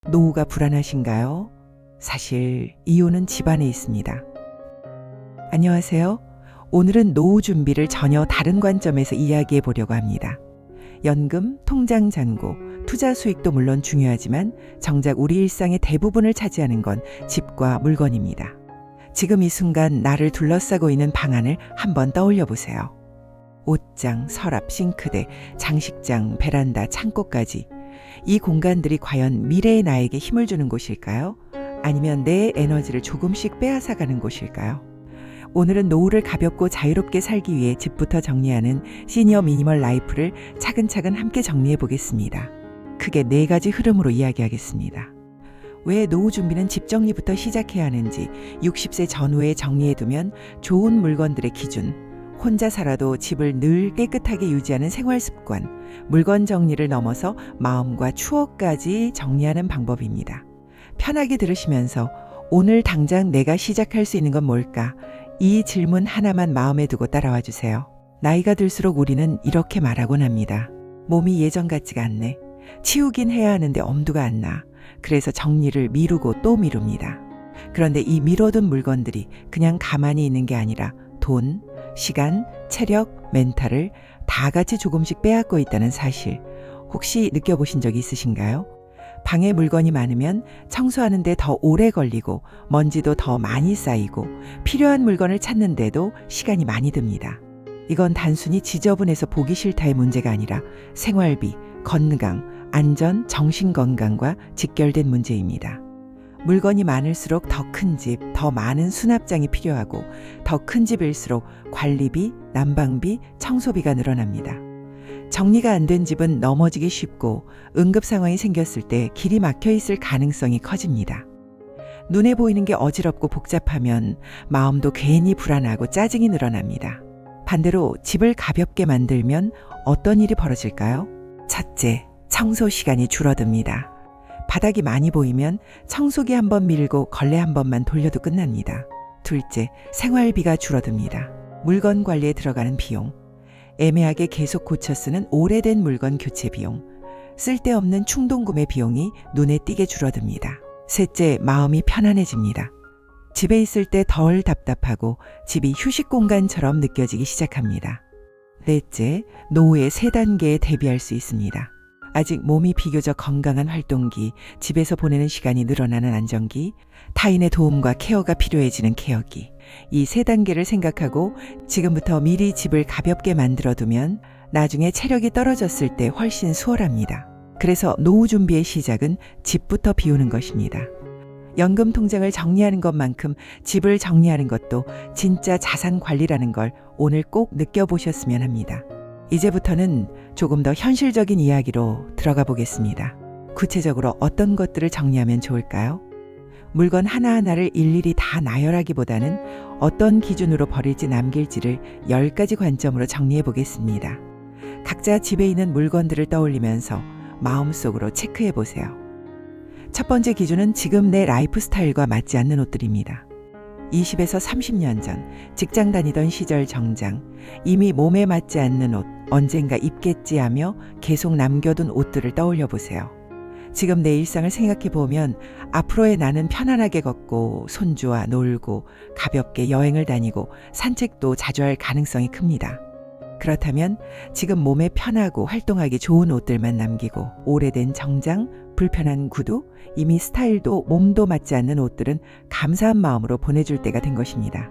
노후가 불안하신가요? 사실 이유는 집안에 있습니다. 안녕하세요. 오늘은 노후 준비를 전혀 다른 관점에서 이야기해 보려고 합니다. 연금, 통장 잔고, 투자 수익도 물론 중요하지만 정작 우리 일상의 대부분을 차지하는 건 집과 물건입니다. 지금 이 순간 나를 둘러싸고 있는 방안을 한번 떠올려 보세요. 옷장, 서랍, 싱크대, 장식장, 베란다, 창고까지 이 공간들이 과연 미래의 나에게 힘을 주는 곳일까요? 아니면 내 에너지를 조금씩 빼앗아가는 곳일까요? 오늘은 노후를 가볍고 자유롭게 살기 위해 집부터 정리하는 시니어 미니멀 라이프를 차근차근 함께 정리해 보겠습니다. 크게 4가지 흐름으로 이야기하겠습니다. 왜 노후 준비는 집 정리부터 시작해야 하는지, 60세 전후에 정리해두면 좋은 물건들의 기준, 혼자 살아도 집을 늘 깨끗하게 유지하는 생활 습관, 물건 정리를 넘어서 마음과 추억까지 정리하는 방법입니다. 편하게 들으시면서 오늘 당장 내가 시작할 수 있는 건 뭘까? 이 질문 하나만 마음에 두고 따라와 주세요. 나이가 들수록 우리는 이렇게 말하곤 합니다. 몸이 예전 같지가 않네. 치우긴 해야 하는데 엄두가 안 나. 그래서 정리를 미루고 또 미룹니다. 그런데 이 미뤄둔 물건들이 그냥 가만히 있는 게 아니라 돈, 시간, 체력, 멘탈을 다 같이 조금씩 빼앗고 있다는 사실 혹시 느껴보신 적이 있으신가요? 방에 물건이 많으면 청소하는데 더 오래 걸리고 먼지도 더 많이 쌓이고 필요한 물건을 찾는데도 시간이 많이 듭니다. 이건 단순히 지저분해서 보기 싫다의 문제가 아니라 생활비, 건강, 안전, 정신건강과 직결된 문제입니다. 물건이 많을수록 더 큰 집, 더 많은 수납장이 필요하고 더 큰 집일수록 관리비, 난방비, 청소비가 늘어납니다. 정리가 안 된 집은 넘어지기 쉽고 응급 상황이 생겼을 때 길이 막혀 있을 가능성이 커집니다. 눈에 보이는 게 어지럽고 복잡하면 마음도 괜히 불안하고 짜증이 늘어납니다. 반대로 집을 가볍게 만들면 어떤 일이 벌어질까요? 첫째, 청소 시간이 줄어듭니다. 바닥이 많이 보이면 청소기 한번 밀고 걸레 한 번만 돌려도 끝납니다. 둘째, 생활비가 줄어듭니다. 물건 관리에 들어가는 비용, 애매하게 계속 고쳐 쓰는 오래된 물건 교체 비용, 쓸데없는 충동 구매 비용이 눈에 띄게 줄어듭니다. 셋째, 마음이 편안해집니다. 집에 있을 때 덜 답답하고 집이 휴식 공간처럼 느껴지기 시작합니다. 넷째, 노후의 3단계에 대비할 수 있습니다. 아직 몸이 비교적 건강한 활동기, 집에서 보내는 시간이 늘어나는 안정기, 타인의 도움과 케어가 필요해지는 케어기. 이 3단계를 생각하고 지금부터 미리 집을 가볍게 만들어두면 나중에 체력이 떨어졌을 때 훨씬 수월합니다. 그래서 노후 준비의 시작은 집부터 비우는 것입니다. 연금 통장을 정리하는 것만큼 집을 정리하는 것도 진짜 자산 관리라는 걸 오늘 꼭 느껴보셨으면 합니다. 이제부터는 조금 더 현실적인 이야기로 들어가 보겠습니다. 구체적으로 어떤 것들을 정리하면 좋을까요? 물건 하나하나를 일일이 다 나열하기보다는 어떤 기준으로 버릴지 남길지를 10가지 관점으로 정리해 보겠습니다. 각자 집에 있는 물건들을 떠올리면서 마음속으로 체크해 보세요. 첫 번째 기준은 지금 내 라이프 스타일과 맞지 않는 옷들입니다. 20에서 30년 전 직장 다니던 시절 정장, 이미 몸에 맞지 않는 옷, 언젠가 입겠지 하며 계속 남겨둔 옷들을 떠올려 보세요. 지금 내 일상을 생각해 보면 앞으로의 나는 편안하게 걷고 손주와 놀고 가볍게 여행을 다니고 산책도 자주 할 가능성이 큽니다. 그렇다면 지금 몸에 편하고 활동하기 좋은 옷들만 남기고 오래된 정장, 불편한 구두, 이미 스타일도 몸도 맞지 않는 옷들은 감사한 마음으로 보내줄 때가 된 것입니다.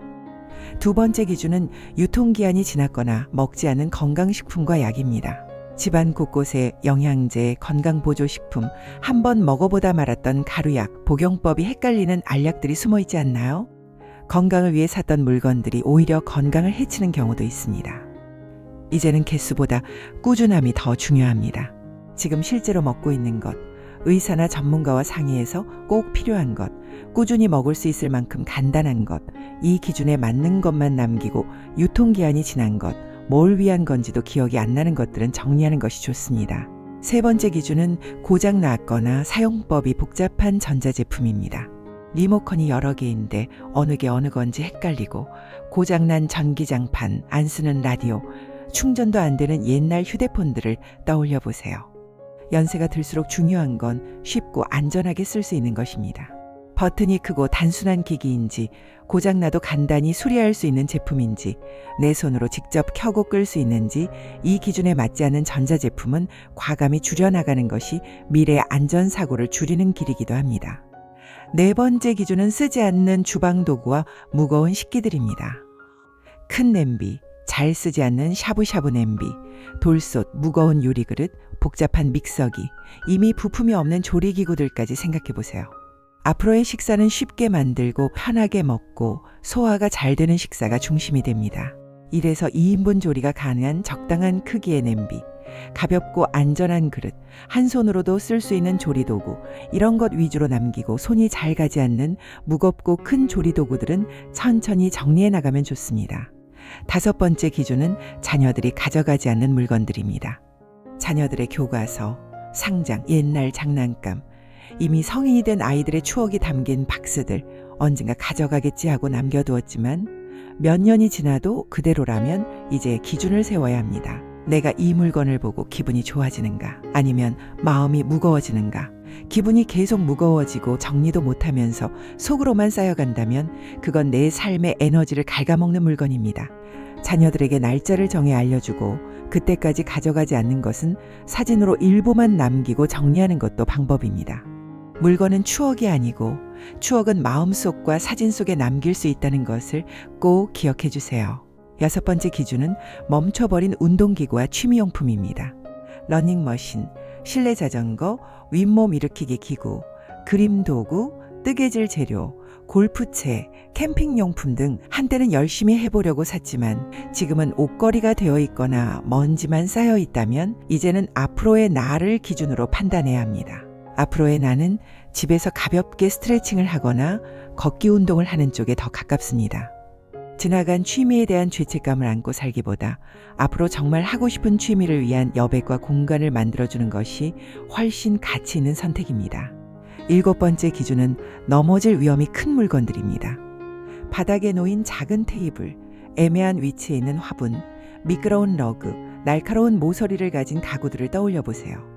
두 번째 기준은 유통기한이 지났거나 먹지 않은 건강식품과 약입니다. 집안 곳곳에 영양제, 건강보조식품, 한번 먹어보다 말았던 가루약, 복용법이 헷갈리는 알약들이 숨어있지 않나요? 건강을 위해 샀던 물건들이 오히려 건강을 해치는 경우도 있습니다. 이제는 개수보다 꾸준함이 더 중요합니다. 지금 실제로 먹고 있는 것, 의사나 전문가와 상의해서 꼭 필요한 것, 꾸준히 먹을 수 있을 만큼 간단한 것, 이 기준에 맞는 것만 남기고 유통기한이 지난 것, 뭘 위한 건지도 기억이 안 나는 것들은 정리하는 것이 좋습니다. 세 번째 기준은 고장 났거나 사용법이 복잡한 전자제품입니다. 리모컨이 여러 개인데 어느 게 어느 건지 헷갈리고 고장난 전기장판, 안 쓰는 라디오, 충전도 안 되는 옛날 휴대폰들을 떠올려 보세요. 연세가 들수록 중요한 건 쉽고 안전하게 쓸 수 있는 것입니다. 버튼이 크고 단순한 기기인지, 고장나도 간단히 수리할 수 있는 제품인지, 내 손으로 직접 켜고 끌 수 있는지, 이 기준에 맞지 않는 전자제품은 과감히 줄여나가는 것이 미래의 안전사고를 줄이는 길이기도 합니다. 네 번째 기준은 쓰지 않는 주방도구와 무거운 식기들입니다. 큰 냄비, 잘 쓰지 않는 샤브샤브 냄비, 돌솥, 무거운 요리그릇, 복잡한 믹서기, 이미 부품이 없는 조리기구들까지 생각해 보세요. 앞으로의 식사는 쉽게 만들고 편하게 먹고 소화가 잘 되는 식사가 중심이 됩니다. 이래서 2인분 조리가 가능한 적당한 크기의 냄비, 가볍고 안전한 그릇, 한 손으로도 쓸 수 있는 조리도구, 이런 것 위주로 남기고 손이 잘 가지 않는 무겁고 큰 조리도구들은 천천히 정리해 나가면 좋습니다. 다섯 번째 기준은 자녀들이 가져가지 않는 물건들입니다. 자녀들의 교과서, 상장, 옛날 장난감, 이미 성인이 된 아이들의 추억이 담긴 박스들, 언젠가 가져가겠지 하고 남겨두었지만 몇 년이 지나도 그대로라면 이제 기준을 세워야 합니다. 내가 이 물건을 보고 기분이 좋아지는가? 아니면 마음이 무거워지는가? 기분이 계속 무거워지고 정리도 못하면서 속으로만 쌓여간다면 그건 내 삶의 에너지를 갉아먹는 물건입니다. 자녀들에게 날짜를 정해 알려주고 그때까지 가져가지 않는 것은 사진으로 일부만 남기고 정리하는 것도 방법입니다. 물건은 추억이 아니고 추억은 마음속과 사진 속에 남길 수 있다는 것을 꼭 기억해 주세요. 여섯 번째 기준은 멈춰버린 운동기구와 취미용품입니다. 러닝머신, 실내 자전거, 윗몸 일으키기 기구, 그림 도구, 뜨개질 재료, 골프채, 캠핑용품 등 한때는 열심히 해보려고 샀지만 지금은 옷걸이가 되어 있거나 먼지만 쌓여 있다면 이제는 앞으로의 나를 기준으로 판단해야 합니다. 앞으로의 나는 집에서 가볍게 스트레칭을 하거나 걷기 운동을 하는 쪽에 더 가깝습니다. 지나간 취미에 대한 죄책감을 안고 살기보다 앞으로 정말 하고 싶은 취미를 위한 여백과 공간을 만들어주는 것이 훨씬 가치 있는 선택입니다. 일곱 번째 기준은 넘어질 위험이 큰 물건들입니다. 바닥에 놓인 작은 테이블, 애매한 위치에 있는 화분, 미끄러운 러그, 날카로운 모서리를 가진 가구들을 떠올려 보세요.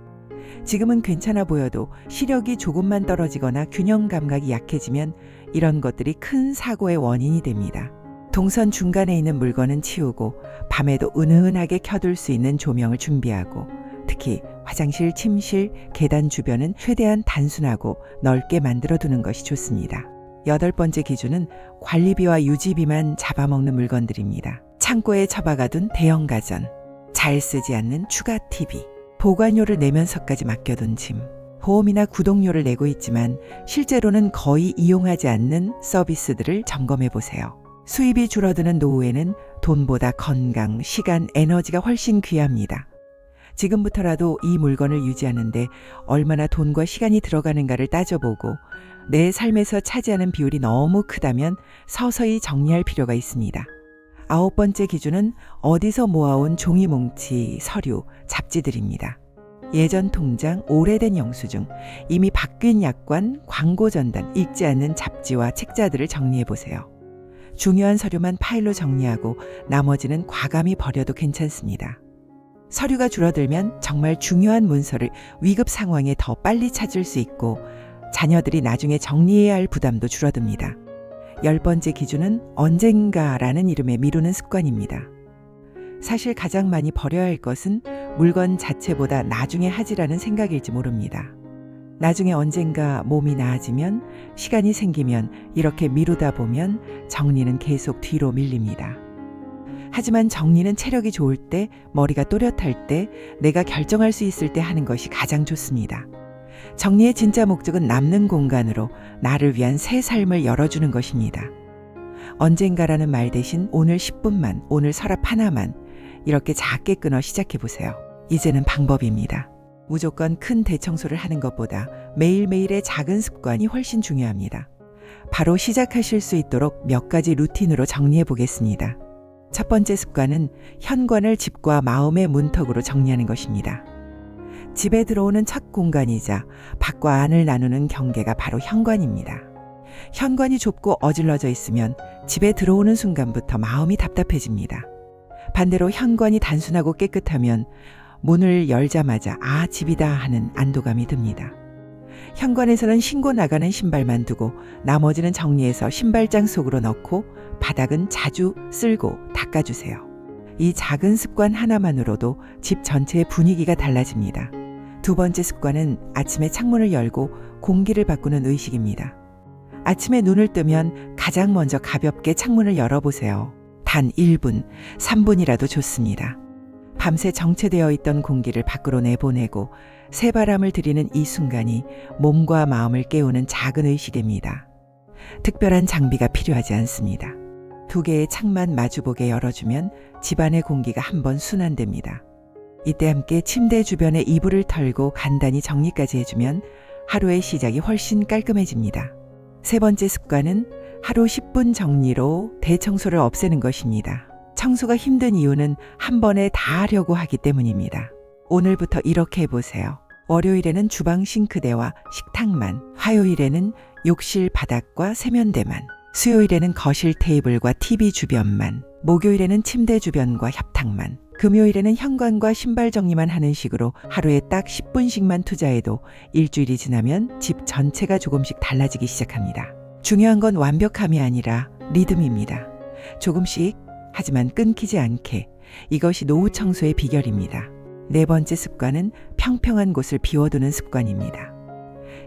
지금은 괜찮아 보여도 시력이 조금만 떨어지거나 균형 감각이 약해지면 이런 것들이 큰 사고의 원인이 됩니다. 동선 중간에 있는 물건은 치우고 밤에도 은은하게 켜둘 수 있는 조명을 준비하고 특히 화장실, 침실, 계단 주변은 최대한 단순하고 넓게 만들어두는 것이 좋습니다. 여덟 번째 기준은 관리비와 유지비만 잡아먹는 물건들입니다. 창고에 처박아둔 대형 가전, 잘 쓰지 않는 추가 TV, 보관료를 내면서까지 맡겨둔 짐, 보험이나 구독료를 내고 있지만 실제로는 거의 이용하지 않는 서비스들을 점검해 보세요. 수입이 줄어드는 노후에는 돈보다 건강, 시간, 에너지가 훨씬 귀합니다. 지금부터라도 이 물건을 유지하는데 얼마나 돈과 시간이 들어가는가를 따져보고 내 삶에서 차지하는 비율이 너무 크다면 서서히 정리할 필요가 있습니다. 아홉 번째 기준은 어디서 모아온 종이뭉치, 서류, 잡지들입니다. 예전 통장, 오래된 영수증, 이미 바뀐 약관, 광고 전단, 읽지 않는 잡지와 책자들을 정리해보세요. 중요한 서류만 파일로 정리하고 나머지는 과감히 버려도 괜찮습니다. 서류가 줄어들면 정말 중요한 문서를 위급 상황에 더 빨리 찾을 수 있고 자녀들이 나중에 정리해야 할 부담도 줄어듭니다. 열 번째 기준은 언젠가라는 이름에 미루는 습관입니다. 사실 가장 많이 버려야 할 것은 물건 자체보다 나중에 하지라는 생각일지 모릅니다. 나중에 언젠가 몸이 나아지면 시간이 생기면 이렇게 미루다 보면 정리는 계속 뒤로 밀립니다. 하지만 정리는 체력이 좋을 때, 머리가 또렷할 때, 내가 결정할 수 있을 때 하는 것이 가장 좋습니다. 정리의 진짜 목적은 남는 공간으로 나를 위한 새 삶을 열어주는 것입니다. 언젠가라는 말 대신 오늘 10분만, 오늘 서랍 하나만 이렇게 작게 끊어 시작해보세요. 이제는 방법입니다. 무조건 큰 대청소를 하는 것보다 매일매일의 작은 습관이 훨씬 중요합니다. 바로 시작하실 수 있도록 몇 가지 루틴으로 정리해 보겠습니다. 첫 번째 습관은 현관을 집과 마음의 문턱으로 정리하는 것입니다. 집에 들어오는 첫 공간이자 밖과 안을 나누는 경계가 바로 현관입니다. 현관이 좁고 어질러져 있으면 집에 들어오는 순간부터 마음이 답답해집니다. 반대로 현관이 단순하고 깨끗하면 문을 열자마자 아, 집이다 하는 안도감이 듭니다. 현관에서는 신고 나가는 신발만 두고 나머지는 정리해서 신발장 속으로 넣고 바닥은 자주 쓸고 닦아주세요. 이 작은 습관 하나만으로도 집 전체의 분위기가 달라집니다. 두 번째 습관은 아침에 창문을 열고 공기를 바꾸는 의식입니다. 아침에 눈을 뜨면 가장 먼저 가볍게 창문을 열어보세요. 단 1분, 3분이라도 좋습니다. 밤새 정체되어 있던 공기를 밖으로 내보내고 새바람을 들이는 이 순간이 몸과 마음을 깨우는 작은 의식입니다. 특별한 장비가 필요하지 않습니다. 두 개의 창만 마주보게 열어주면 집안의 공기가 한번 순환됩니다. 이때 함께 침대 주변에 이불을 털고 간단히 정리까지 해주면 하루의 시작이 훨씬 깔끔해집니다. 세 번째 습관은 하루 10분 정리로 대청소를 없애는 것입니다. 청소가 힘든 이유는 한 번에 다 하려고 하기 때문입니다. 오늘부터 이렇게 해보세요. 월요일에는 주방 싱크대와 식탁만, 화요일에는 욕실 바닥과 세면대만, 수요일에는 거실 테이블과 TV 주변만, 목요일에는 침대 주변과 협탁만, 금요일에는 현관과 신발 정리만 하는 식으로 하루에 딱 10분씩만 투자해도 일주일이 지나면 집 전체가 조금씩 달라지기 시작합니다. 중요한 건 완벽함이 아니라 리듬입니다. 조금씩 하지만 끊기지 않게, 이것이 노후 청소의 비결입니다. 네 번째 습관은 평평한 곳을 비워두는 습관입니다.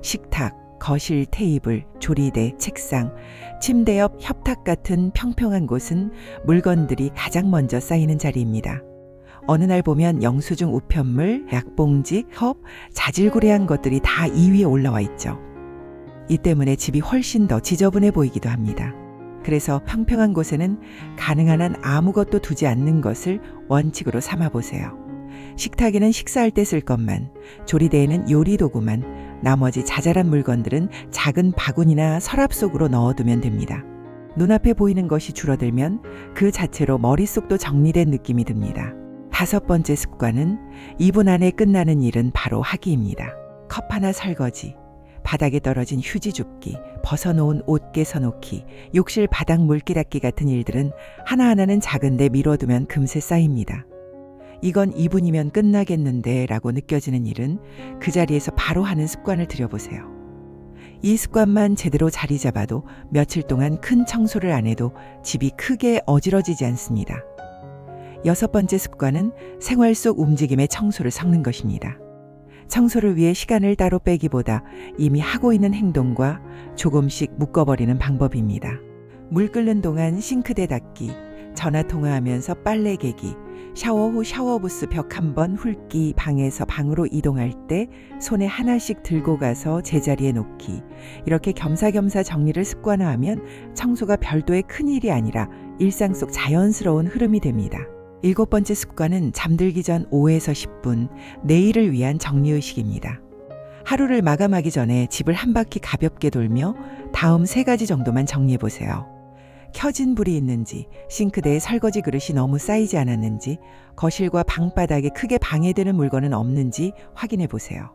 식탁, 거실 테이블, 조리대, 책상, 침대 옆 협탁 같은 평평한 곳은 물건들이 가장 먼저 쌓이는 자리입니다. 어느 날 보면 영수증 우편물, 약봉지, 컵, 자질구레한 것들이 다 이 위에 올라와 있죠. 이 때문에 집이 훨씬 더 지저분해 보이기도 합니다. 그래서 평평한 곳에는 가능한 한 아무것도 두지 않는 것을 원칙으로 삼아보세요. 식탁에는 식사할 때 쓸 것만, 조리대에는 요리 도구만, 나머지 자잘한 물건들은 작은 바구니나 서랍 속으로 넣어두면 됩니다. 눈앞에 보이는 것이 줄어들면 그 자체로 머릿속도 정리된 느낌이 듭니다. 다섯 번째 습관은 2분 안에 끝나는 일은 바로 하기입니다. 컵 하나 설거지, 바닥에 떨어진 휴지 줍기, 벗어놓은 옷 개서놓기, 욕실 바닥 물기 닦기 같은 일들은 하나하나는 작은데 미뤄두면 금세 쌓입니다. 이건 2분이면 끝나겠는데 라고 느껴지는 일은 그 자리에서 바로 하는 습관을 들여보세요. 이 습관만 제대로 자리 잡아도 며칠 동안 큰 청소를 안 해도 집이 크게 어지러지지 않습니다. 여섯 번째 습관은 생활 속 움직임에 청소를 섞는 것입니다. 청소를 위해 시간을 따로 빼기보다 이미 하고 있는 행동과 조금씩 묶어버리는 방법입니다. 물 끓는 동안 싱크대 닦기, 전화 통화하면서 빨래 개기, 샤워 후 샤워부스 벽 한번 훑기, 방에서 방으로 이동할 때 손에 하나씩 들고 가서 제자리에 놓기, 이렇게 겸사겸사 정리를 습관화하면 청소가 별도의 큰일이 아니라 일상 속 자연스러운 흐름이 됩니다. 일곱 번째 습관은 잠들기 전 5에서 10분, 내일을 위한 정리의식입니다. 하루를 마감하기 전에 집을 한 바퀴 가볍게 돌며 다음 3가지 정도만 정리해보세요. 켜진 불이 있는지, 싱크대에 설거지 그릇이 너무 쌓이지 않았는지, 거실과 방바닥에 크게 방해되는 물건은 없는지 확인해보세요.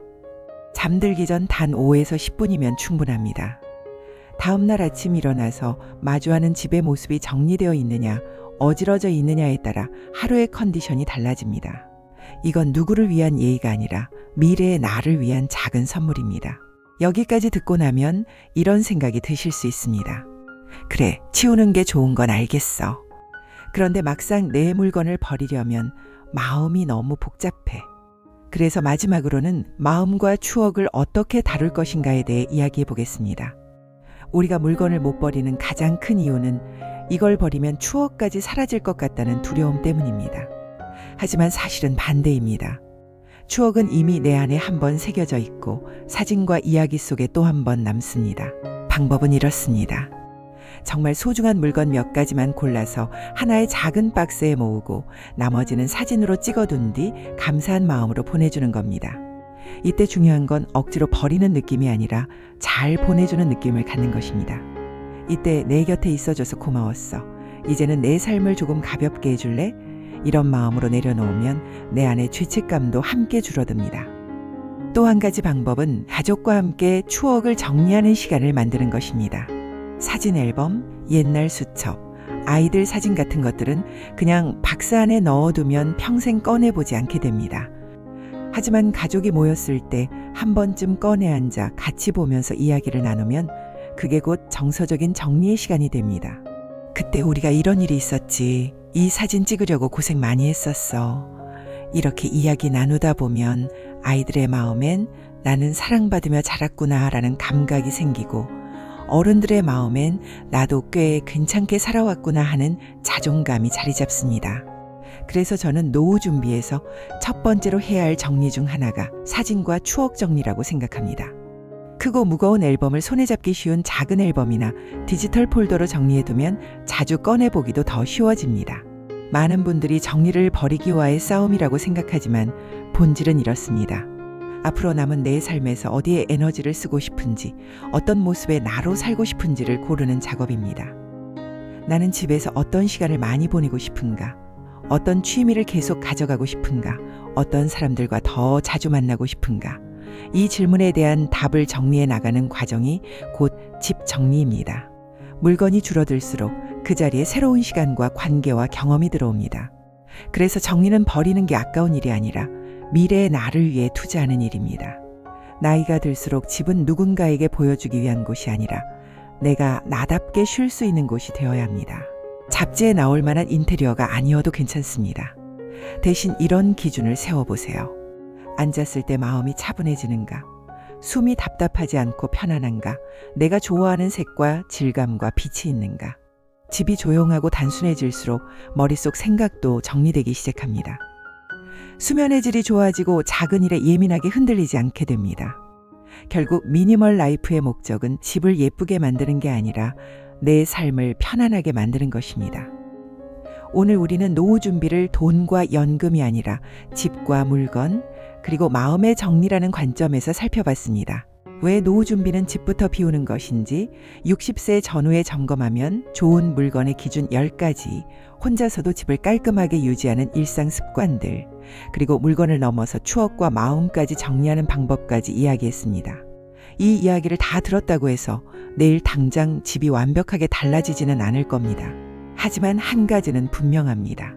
잠들기 전 단 5에서 10분이면 충분합니다. 다음 날 아침 일어나서 마주하는 집의 모습이 정리되어 있느냐, 어지러져 있느냐에 따라 하루의 컨디션이 달라집니다. 이건 누구를 위한 예의가 아니라 미래의 나를 위한 작은 선물입니다. 여기까지 듣고 나면 이런 생각이 드실 수 있습니다. 그래, 치우는 게 좋은 건 알겠어. 그런데 막상 내 물건을 버리려면 마음이 너무 복잡해. 그래서 마지막으로는 마음과 추억을 어떻게 다룰 것인가에 대해 이야기해 보겠습니다. 우리가 물건을 못 버리는 가장 큰 이유는 이걸 버리면 추억까지 사라질 것 같다는 두려움 때문입니다. 하지만 사실은 반대입니다. 추억은 이미 내 안에 한번 새겨져 있고 사진과 이야기 속에 또 한 번 남습니다. 방법은 이렇습니다. 정말 소중한 물건 몇 가지만 골라서 하나의 작은 박스에 모으고 나머지는 사진으로 찍어둔 뒤 감사한 마음으로 보내주는 겁니다. 이때 중요한 건 억지로 버리는 느낌이 아니라 잘 보내주는 느낌을 갖는 것입니다. 이때 내 곁에 있어줘서 고마웠어. 이제는 내 삶을 조금 가볍게 해줄래? 이런 마음으로 내려놓으면 내 안의 죄책감도 함께 줄어듭니다. 또 한 가지 방법은 가족과 함께 추억을 정리하는 시간을 만드는 것입니다. 사진 앨범, 옛날 수첩, 아이들 사진 같은 것들은 그냥 박스 안에 넣어두면 평생 꺼내보지 않게 됩니다. 하지만 가족이 모였을 때 한 번쯤 꺼내 앉아 같이 보면서 이야기를 나누면 그게 곧 정서적인 정리의 시간이 됩니다. 그때 우리가 이런 일이 있었지. 이 사진 찍으려고 고생 많이 했었어. 이렇게 이야기 나누다 보면 아이들의 마음엔 나는 사랑받으며 자랐구나 라는 감각이 생기고 어른들의 마음엔 나도 꽤 괜찮게 살아왔구나 하는 자존감이 자리 잡습니다. 그래서 저는 노후 준비에서 첫 번째로 해야 할 정리 중 하나가 사진과 추억 정리라고 생각합니다. 크고 무거운 앨범을 손에 잡기 쉬운 작은 앨범이나 디지털 폴더로 정리해두면 자주 꺼내보기도 더 쉬워집니다. 많은 분들이 정리를 버리기와의 싸움이라고 생각하지만 본질은 이렇습니다. 앞으로 남은 내 삶에서 어디에 에너지를 쓰고 싶은지, 어떤 모습의 나로 살고 싶은지를 고르는 작업입니다. 나는 집에서 어떤 시간을 많이 보내고 싶은가? 어떤 취미를 계속 가져가고 싶은가? 어떤 사람들과 더 자주 만나고 싶은가? 이 질문에 대한 답을 정리해 나가는 과정이 곧 집 정리입니다. 물건이 줄어들수록 그 자리에 새로운 시간과 관계와 경험이 들어옵니다. 그래서 정리는 버리는 게 아까운 일이 아니라 미래의 나를 위해 투자하는 일입니다. 나이가 들수록 집은 누군가에게 보여주기 위한 곳이 아니라 내가 나답게 쉴 수 있는 곳이 되어야 합니다. 잡지에 나올 만한 인테리어가 아니어도 괜찮습니다. 대신 이런 기준을 세워보세요. 앉았을 때 마음이 차분해지는가? 숨이 답답하지 않고 편안한가? 내가 좋아하는 색과 질감과 빛이 있는가? 집이 조용하고 단순해질수록 머릿속 생각도 정리되기 시작합니다. 수면의 질이 좋아지고 작은 일에 예민하게 흔들리지 않게 됩니다. 결국 미니멀 라이프의 목적은 집을 예쁘게 만드는 게 아니라 내 삶을 편안하게 만드는 것입니다. 오늘 우리는 노후 준비를 돈과 연금이 아니라 집과 물건, 그리고 마음의 정리라는 관점에서 살펴봤습니다. 왜 노후 준비는 집부터 비우는 것인지, 60세 전후에 점검하면 좋은 물건의 기준 10가지, 혼자서도 집을 깔끔하게 유지하는 일상 습관들, 그리고 물건을 넘어서 추억과 마음까지 정리하는 방법까지 이야기했습니다. 이 이야기를 다 들었다고 해서 내일 당장 집이 완벽하게 달라지지는 않을 겁니다. 하지만 한 가지는 분명합니다.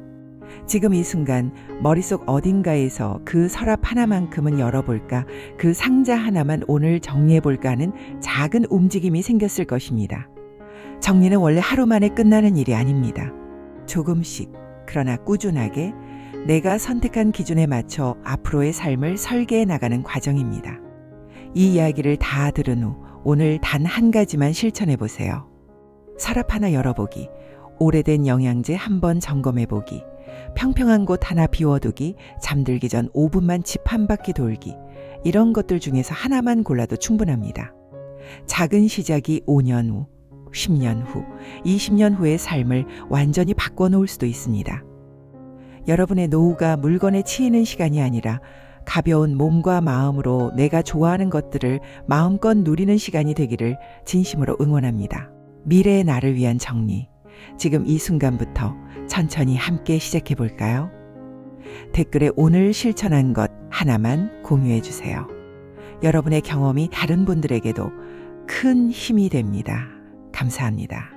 지금 이 순간 머릿속 어딘가에서 그 서랍 하나만큼은 열어볼까, 그 상자 하나만 오늘 정리해볼까 하는 작은 움직임이 생겼을 것입니다. 정리는 원래 하루 만에 끝나는 일이 아닙니다. 조금씩, 그러나 꾸준하게 내가 선택한 기준에 맞춰 앞으로의 삶을 설계해 나가는 과정입니다. 이 이야기를 다 들은 후 오늘 단 한 가지만 실천해 보세요. 서랍 하나 열어보기, 오래된 영양제 한번 점검해 보기, 평평한 곳 하나 비워두기, 잠들기 전 5분만 집 한 바퀴 돌기, 이런 것들 중에서 하나만 골라도 충분합니다. 작은 시작이 5년 후, 10년 후, 20년 후의 삶을 완전히 바꿔놓을 수도 있습니다. 여러분의 노후가 물건에 치이는 시간이 아니라 가벼운 몸과 마음으로 내가 좋아하는 것들을 마음껏 누리는 시간이 되기를 진심으로 응원합니다. 미래의 나를 위한 정리, 지금 이 순간부터 천천히 함께 시작해 볼까요? 댓글에 오늘 실천한 것 하나만 공유해 주세요. 여러분의 경험이 다른 분들에게도 큰 힘이 됩니다. 감사합니다.